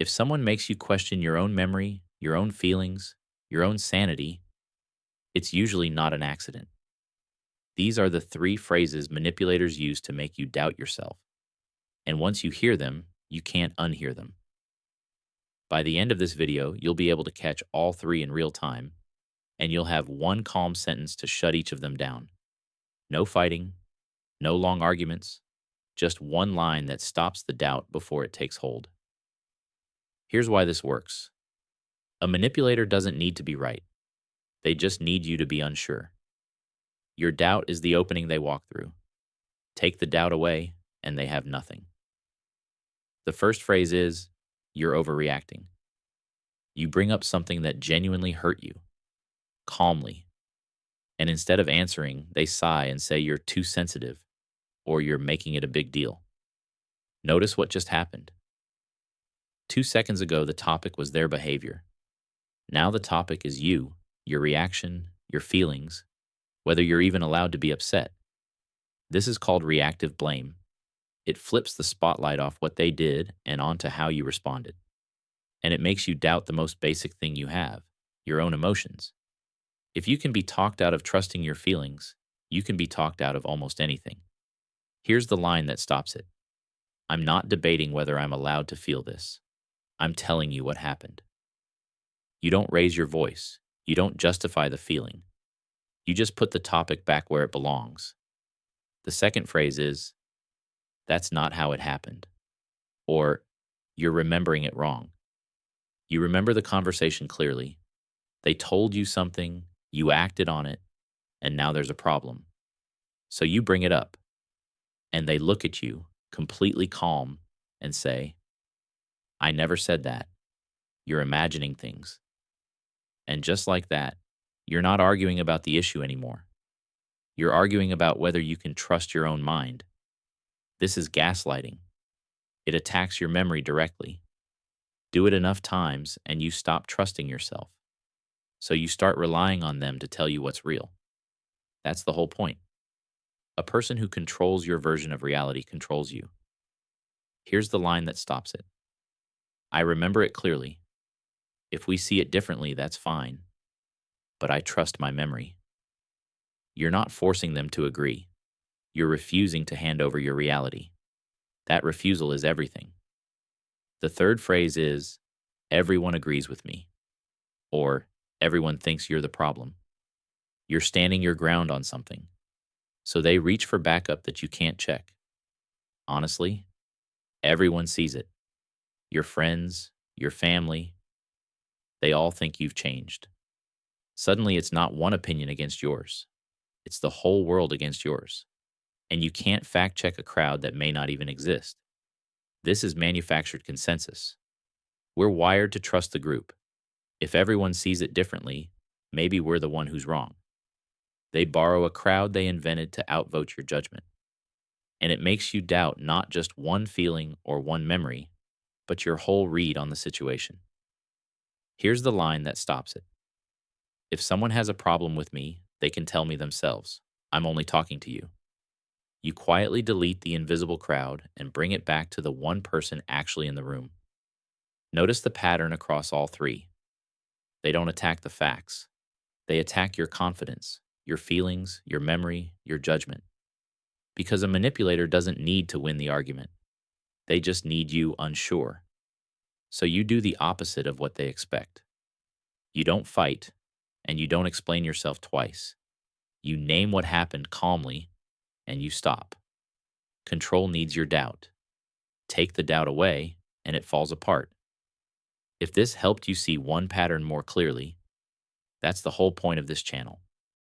If someone makes you question your own memory, your own feelings, your own sanity, it's usually not an accident. These are the three phrases manipulators use to make you doubt yourself. And once you hear them, you can't unhear them. By the end of this video, you'll be able to catch all three in real time, and you'll have one calm sentence to shut each of them down. No fighting, no long arguments, just one line that stops the doubt before it takes hold. Here's why this works. A manipulator doesn't need to be right. They just need you to be unsure. Your doubt is the opening they walk through. Take the doubt away, and they have nothing. The first phrase is, "You're overreacting." You bring up something that genuinely hurt you, calmly, and instead of answering, they sigh and say you're too sensitive or you're making it a big deal. Notice what just happened. 2 seconds ago, the topic was their behavior. Now the topic is you, your reaction, your feelings, whether you're even allowed to be upset. This is called reactive blame. It flips the spotlight off what they did and onto how you responded. And it makes you doubt the most basic thing you have, your own emotions. If you can be talked out of trusting your feelings, you can be talked out of almost anything. Here's the line that stops it. I'm not debating whether I'm allowed to feel this. I'm telling you what happened. You don't raise your voice. You don't justify the feeling. You just put the topic back where it belongs. The second phrase is, "That's not how it happened." Or, "You're remembering it wrong." You remember the conversation clearly. They told you something, you acted on it, and now there's a problem. So you bring it up, and they look at you, completely calm, and say, "I never said that. You're imagining things." And just like that, you're not arguing about the issue anymore. You're arguing about whether you can trust your own mind. This is gaslighting. It attacks your memory directly. Do it enough times and you stop trusting yourself. So you start relying on them to tell you what's real. That's the whole point. A person who controls your version of reality controls you. Here's the line that stops it. I remember it clearly. If we see it differently, that's fine. But I trust my memory. You're not forcing them to agree. You're refusing to hand over your reality. That refusal is everything. The third phrase is, everyone agrees with me, or everyone thinks you're the problem. You're standing your ground on something, so they reach for backup that you can't check. Honestly, everyone sees it. Your friends, your family, they all think you've changed. Suddenly, it's not one opinion against yours. It's the whole world against yours. And you can't fact check a crowd that may not even exist. This is manufactured consensus. We're wired to trust the group. If everyone sees it differently, maybe we're the one who's wrong. They borrow a crowd they invented to outvote your judgment. And it makes you doubt not just one feeling or one memory, but your whole read on the situation. Here's the line that stops it. If someone has a problem with me, they can tell me themselves. I'm only talking to you. You quietly delete the invisible crowd and bring it back to the one person actually in the room. Notice the pattern across all three. They don't attack the facts. They attack your confidence, your feelings, your memory, your judgment. Because a manipulator doesn't need to win the argument. They just need you unsure. So you do the opposite of what they expect. You don't fight, and you don't explain yourself twice. You name what happened calmly, and you stop. Control needs your doubt. Take the doubt away, and it falls apart. If this helped you see one pattern more clearly, that's the whole point of this channel.